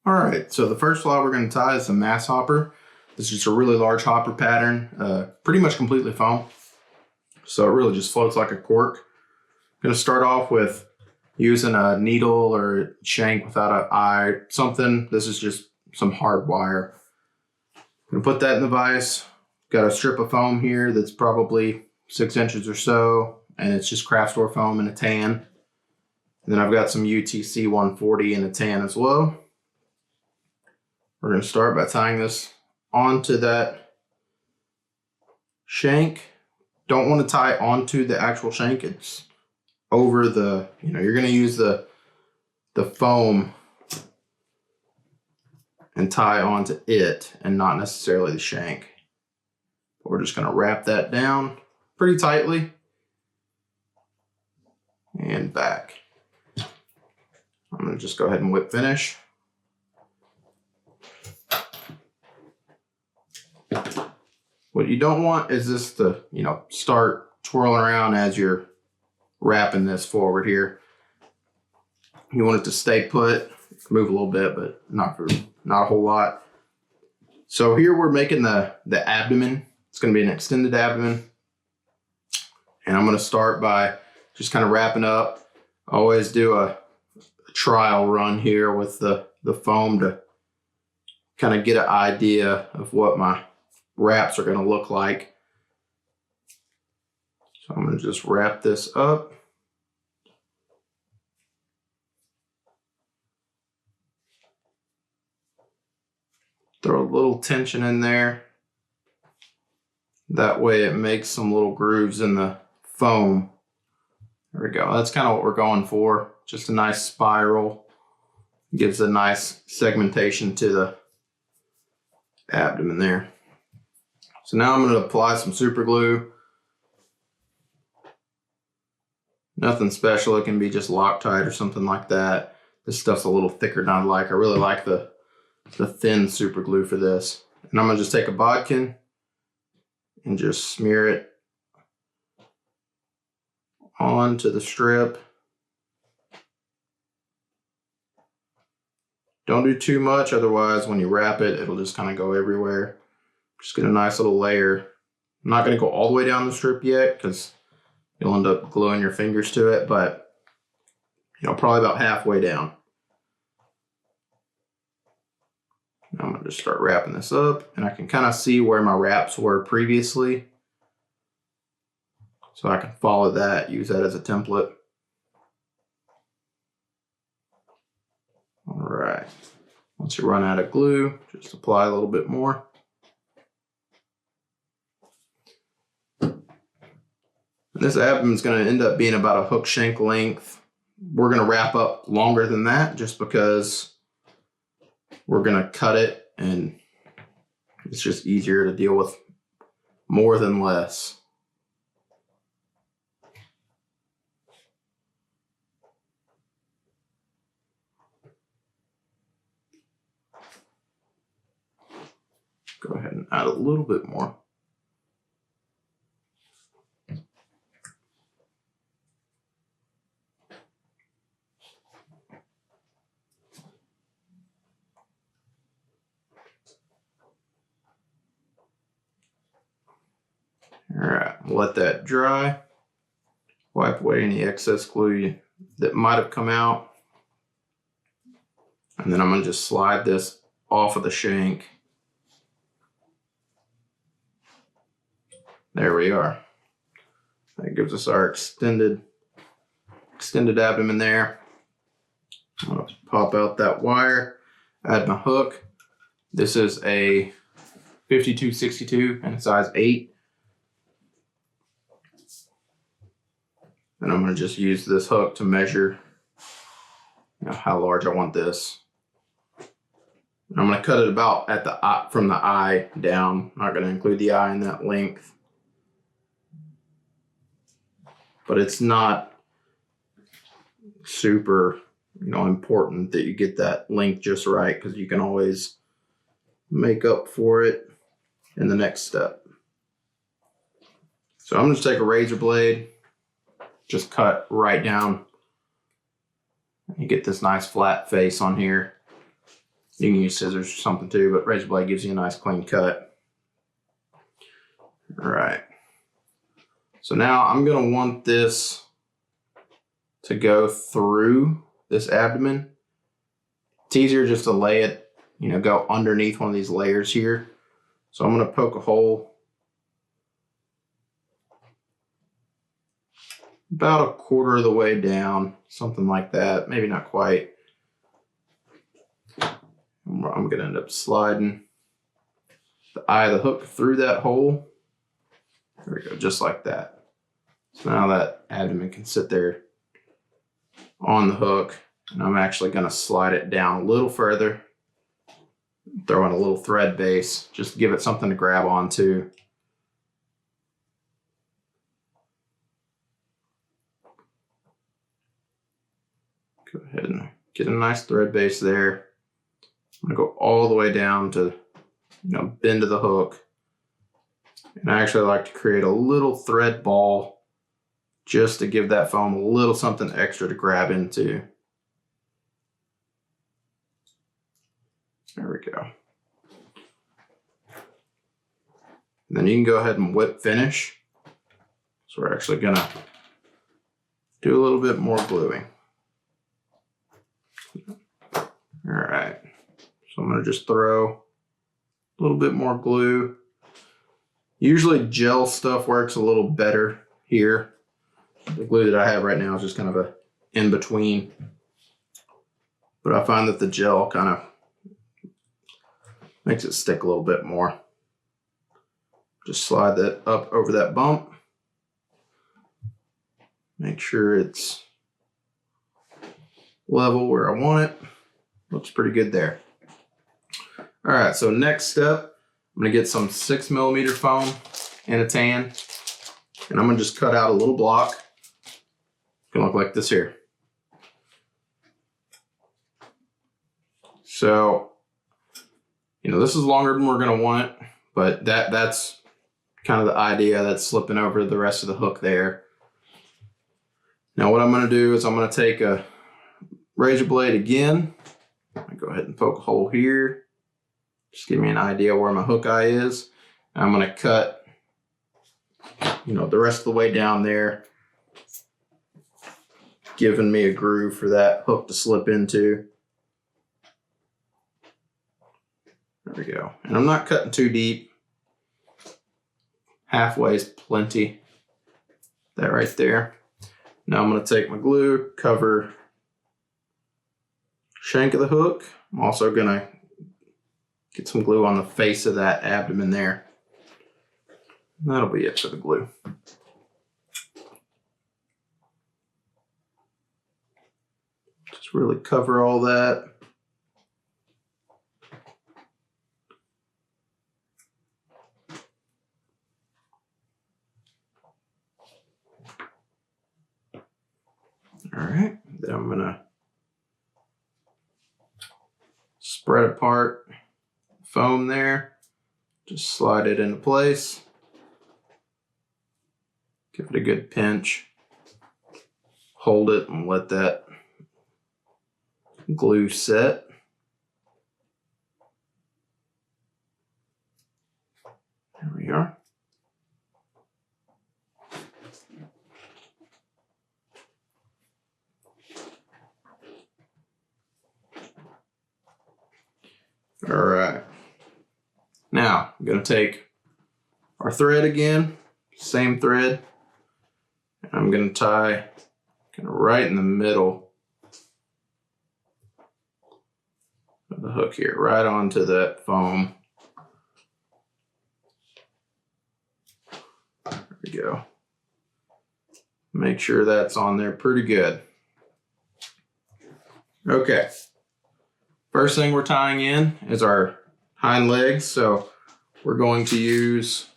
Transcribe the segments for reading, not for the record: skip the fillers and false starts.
All right, so the first fly we're going to tie is a Masshopper. This is just a really large hopper pattern, pretty much completely foam. So it really just floats like a cork. I'm going to start off with using a needle or shank without an eye, something. This is just some hard wire. I'm going to put that in the vise. Got a strip of foam here that's probably 6 inches or so, and it's just craft store foam in a tan. And then I've got some UTC 140 in a tan as well. We're going to start by tying this onto that shank. Don't want to tie onto the actual shank. It's over the, you're going to use the foam and tie onto it and not necessarily the shank. But we're just going to wrap that down pretty tightly and back. I'm going to just go ahead and whip finish. What you don't want is this to, start twirling around as you're wrapping this forward here. You want it to stay put, move a little bit, but not a whole lot. So here we're making the abdomen. It's going to be an extended abdomen. And I'm going to start by just kind of wrapping up. I always do a trial run here with the foam to kind of get an idea of what my wraps are going to look like. So I'm going to just wrap this up. Throw a little tension in there. That way it makes some little grooves in the foam. There we go. That's kind of what we're going for. Just a nice spiral. Gives a nice segmentation to the abdomen there. So now I'm going to apply some super glue. Nothing special. It can be just Loctite or something like that. This stuff's a little thicker than I like. I really like the thin super glue for this. And I'm going to just take a bodkin and just smear it onto the strip. Don't do too much, otherwise when you wrap it, it'll just kind of go everywhere. Just get a nice little layer. I'm not going to go all the way down the strip yet because you'll end up gluing your fingers to it, but probably about halfway down. Now I'm going to just start wrapping this up, and I can kind of see where my wraps were previously. So I can follow that, use that as a template. All right. Once you run out of glue, just apply a little bit more. This abdomen is going to end up being about a hook shank length. We're going to wrap up longer than that just because we're going to cut it, and it's just easier to deal with more than less. Go ahead and add a little bit more. All right, let that dry. Wipe away any excess glue that might have come out. And then I'm going to just slide this off of the shank. There we are. That gives us our extended abdomen there. I'm going to pop out that wire, add my hook. This is a 5262 and size 8. And I'm going to just use this hook to measure how large I want this. And I'm going to cut it about at the eye, from the eye down. I'm not going to include the eye in that length. But it's not super, important that you get that length just right, because you can always make up for it in the next step. So I'm going to take a razor blade, just cut right down. You get this nice flat face on here. You can use scissors or something too, but razor blade gives you a nice clean cut. All right. So now I'm going to want this to go through this abdomen. It's easier just to lay it, you know, go underneath one of these layers here. So I'm going to poke a hole about a quarter of the way down, something like that. Maybe not quite. I'm going to end up sliding the eye of the hook through that hole. There we go, just like that. So now that abdomen can sit there on the hook, and I'm actually going to slide it down a little further, throw in a little thread base, just to give it something to grab onto. Go ahead and get a nice thread base there. I'm going to go all the way down to, bend of the hook. And I actually like to create a little thread ball just to give that foam a little something extra to grab into. There we go. And then you can go ahead and whip finish. So we're actually going to do a little bit more gluing. All right. So I'm going to just throw a little bit more glue. Usually gel stuff works a little better here. The glue that I have right now is just kind of a in between. But I find that the gel kind of makes it stick a little bit more. Just slide that up over that bump. Make sure it's level where I want it. Looks pretty good there. All right, so next step, I'm gonna get some 6mm foam in a tan, and I'm gonna just cut out a little block. It's gonna look like this here. So, this is longer than we're gonna want it, but that's kind of the idea. That's slipping over the rest of the hook there. Now what I'm gonna do is I'm gonna take a razor blade again. I go ahead and poke a hole here. Just give me an idea where my hook eye is. I'm going to cut, the rest of the way down there, giving me a groove for that hook to slip into. There we go. And I'm not cutting too deep. Halfway is plenty. That right there. Now I'm going to take my glue, cover shank of the hook. I'm also going to get some glue on the face of that abdomen there. And that'll be it for the glue. Just really cover all that. All right, then I'm gonna spread apart foam there. Just slide it into place. Give it a good pinch. Hold it and let that glue set. There we are. All right. Now I'm going to take our thread again, same thread, and I'm going to tie kind of right in the middle of the hook here, right onto that foam. There we go. Make sure that's on there pretty good. Okay. First thing we're tying in is our hind legs. So we're going to use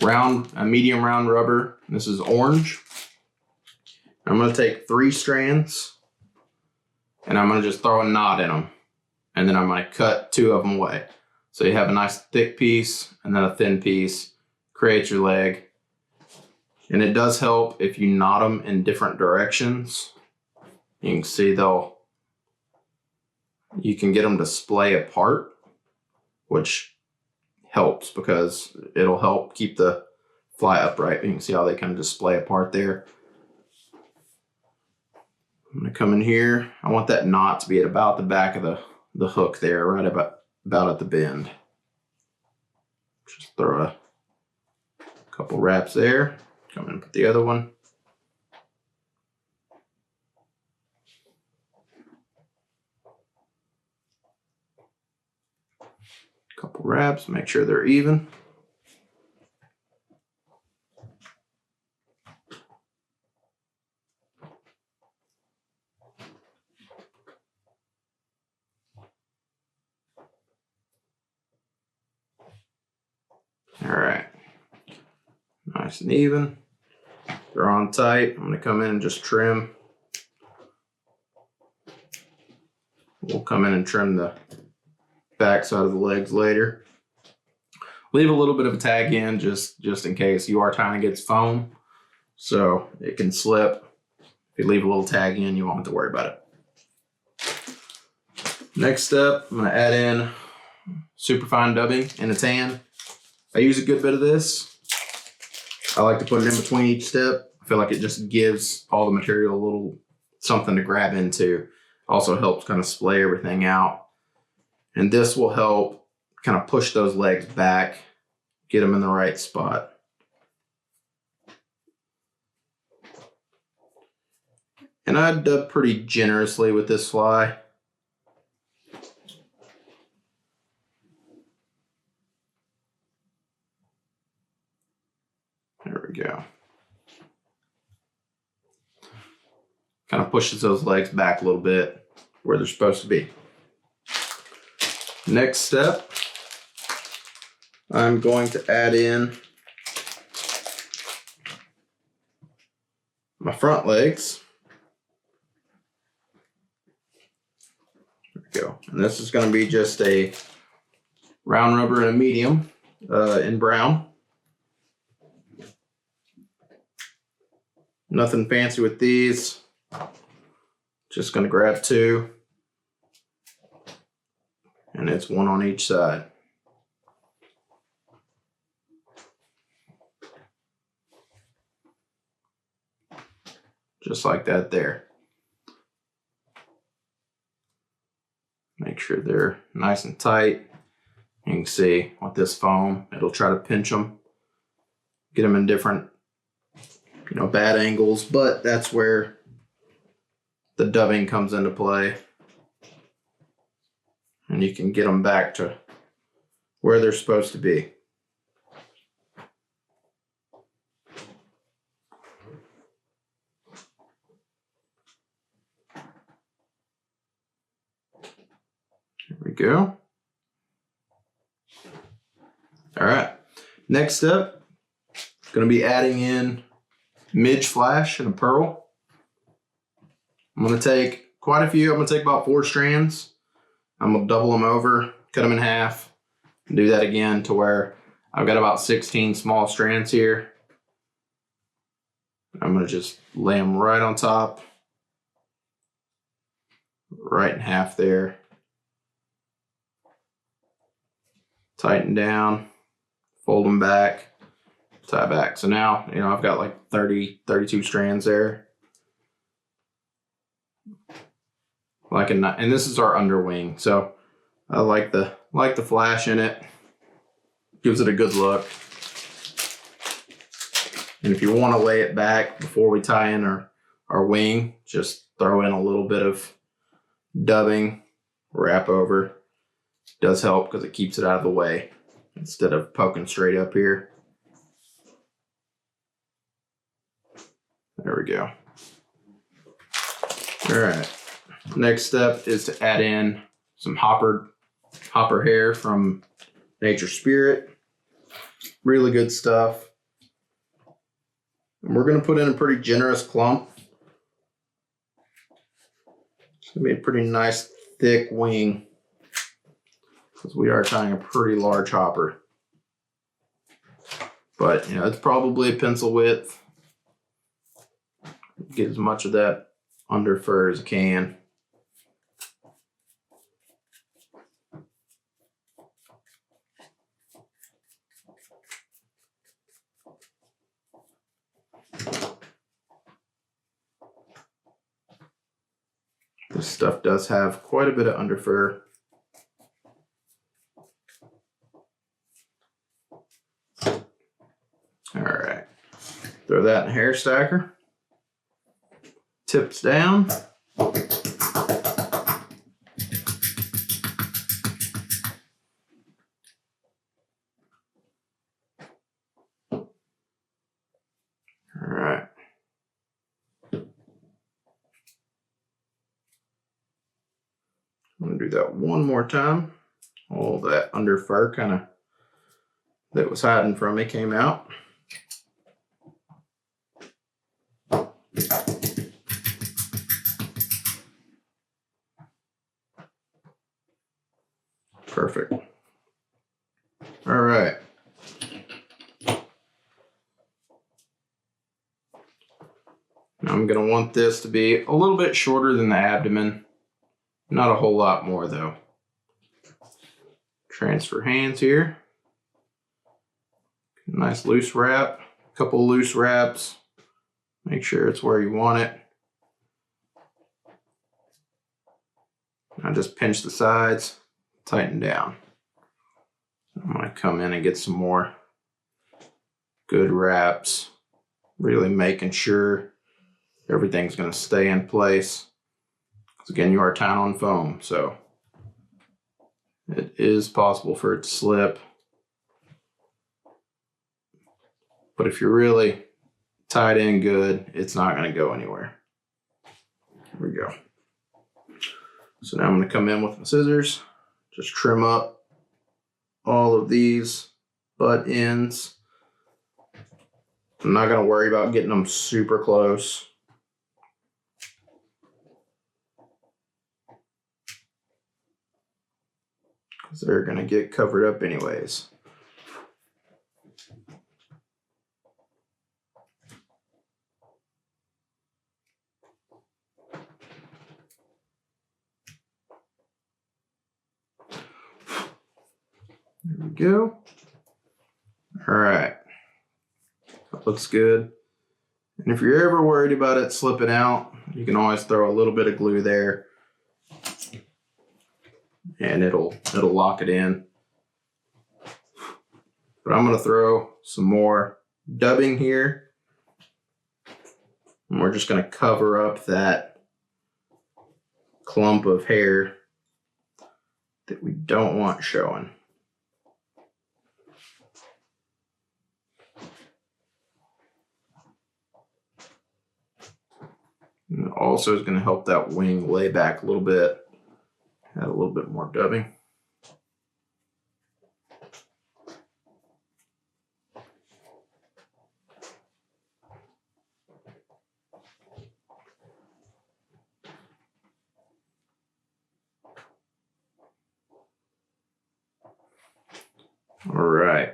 a medium round rubber. This is orange. I'm going to take 3 strands and I'm going to just throw a knot in them. And then I'm going to cut 2 of them away. So you have a nice thick piece and then a thin piece. Create your leg. And it does help if you knot them in different directions. You can see they'll you can get them to splay apart, which helps because it'll help keep the fly upright. You can see how they kind of just splay apart there. I'm going to come in here. I want that knot to be at about the back of the hook there, right about at the bend. Just throw a couple wraps there. Come in and put the other one. Couple wraps, make sure they're even. All right, nice and even. They're on tight. I'm gonna come in and just trim. We'll come in and trim the back side of the legs later. Leave a little bit of a tag in just in case you are tying against foam, so it can slip. If you leave a little tag in, you won't have to worry about it. Next step, I'm gonna add in superfine dubbing in a tan. I use a good bit of this. I like to put it in between each step. I feel like it just gives all the material a little something to grab into. Also helps kind of splay everything out. And this will help kind of push those legs back, get them in the right spot. And I dub pretty generously with this fly. There we go. Kind of pushes those legs back a little bit where they're supposed to be. Next step, I'm going to add in my front legs. There we go. And this is going to be just a round rubber and a medium in brown. Nothing fancy with these. Just going to grab two. And it's one on each side. Just like that there. Make sure they're nice and tight. You can see with this foam, it'll try to pinch them. Get them in different, bad angles, but that's where the dubbing comes into play. And you can get them back to where they're supposed to be. Here we go. All right. Next up, going to be adding in midge flash and a pearl. I'm going to take quite a few. I'm going to take about 4 strands. I'm going to double them over, cut them in half, and do that again to where I've got about 16 small strands here. I'm going to just lay them right on top, right in half there. Tighten down, fold them back, tie back. So now, I've got like 32 strands there. And this is our underwing, so I like the flash in it. Gives it a good look. And if you want to lay it back before we tie in our wing, just throw in a little bit of dubbing, wrap over. Does help because it keeps it out of the way instead of poking straight up here. There we go. All right. Next step is to add in some hopper hair from Nature Spirit. Really good stuff. And we're going to put in a pretty generous clump. It's going to be a pretty nice thick wing because we are tying a pretty large hopper. But, it's probably a pencil width. Get as much of that under fur as I can. This stuff does have quite a bit of under fur. All right, throw that in a hair stacker. Tips down. All right. I'm gonna do that one more time. All that under fur kind of that was hiding from me came out. Perfect. All right. Now I'm going to want this to be a little bit shorter than the abdomen. Not a whole lot more though. Transfer hands here. Nice loose wrap. A couple loose wraps. Make sure it's where you want it. Now just pinch the sides, tighten down. I'm going to come in and get some more good wraps. Really making sure everything's going to stay in place. Because again, you are tying on foam, so it is possible for it to slip. But if you're really tied in good, it's not going to go anywhere. Here we go. So now I'm going to come in with my scissors, just trim up all of these butt ends. I'm not going to worry about getting them super close. Because they're going to get covered up anyways. There we go. All right. That looks good. And if you're ever worried about it slipping out, you can always throw a little bit of glue there and it'll lock it in. But I'm going to throw some more dubbing here. And we're just going to cover up that clump of hair that we don't want showing. And it also is going to help that wing lay back a little bit. Add a little bit more dubbing. All right.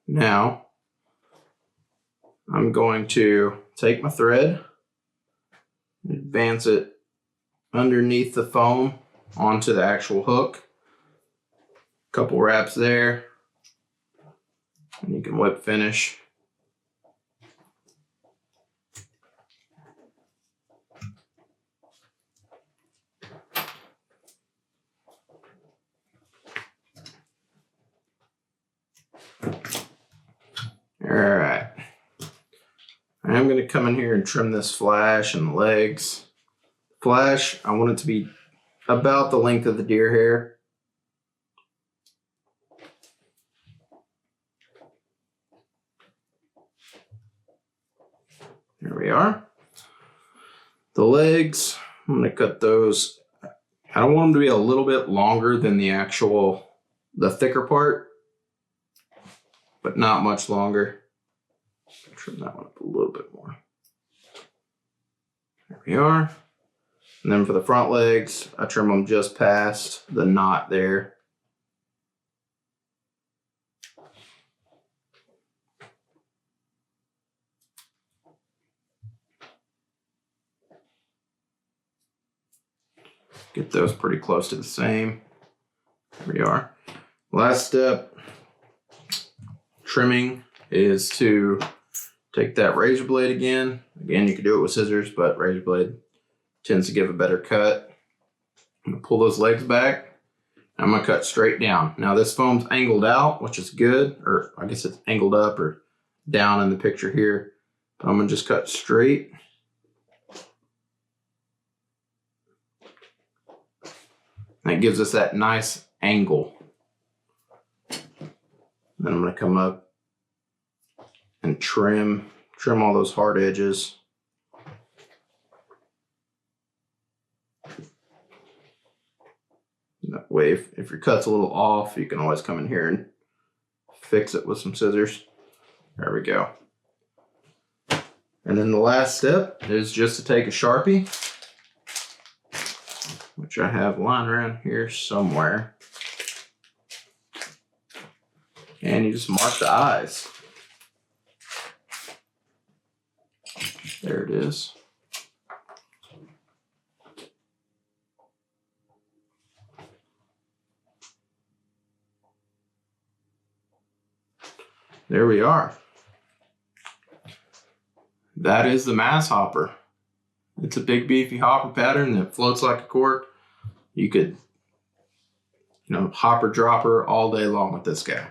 Now, I'm going to take my thread, advance it underneath the foam onto the actual hook. Couple wraps there, and you can whip finish. All right. I'm going to come in here and trim this flash and the legs. Flash, I want it to be about the length of the deer hair. There we are. The legs, I'm going to cut those. I don't want them to be a little bit longer than the thicker part, but not much longer. Trim that one up a little bit more. There we are. And then for the front legs, I trim them just past the knot there. Get those pretty close to the same. There we are. Last step, trimming, is to take that razor blade again. Again, you could do it with scissors, but razor blade tends to give a better cut. I'm gonna pull those legs back. I'm gonna cut straight down. Now this foam's angled out, which is good, or I guess it's angled up or down in the picture here. But I'm gonna just cut straight. That gives us that nice angle. Then I'm gonna come up and trim all those hard edges. That way, if your cut's a little off, you can always come in here and fix it with some scissors. There we go. And then the last step is just to take a Sharpie, which I have lying around here somewhere. And you just mark the eyes. There it is. There we are. That is the Masshopper. It's a big beefy hopper pattern that floats like a cork. You could, hopper dropper all day long with this guy.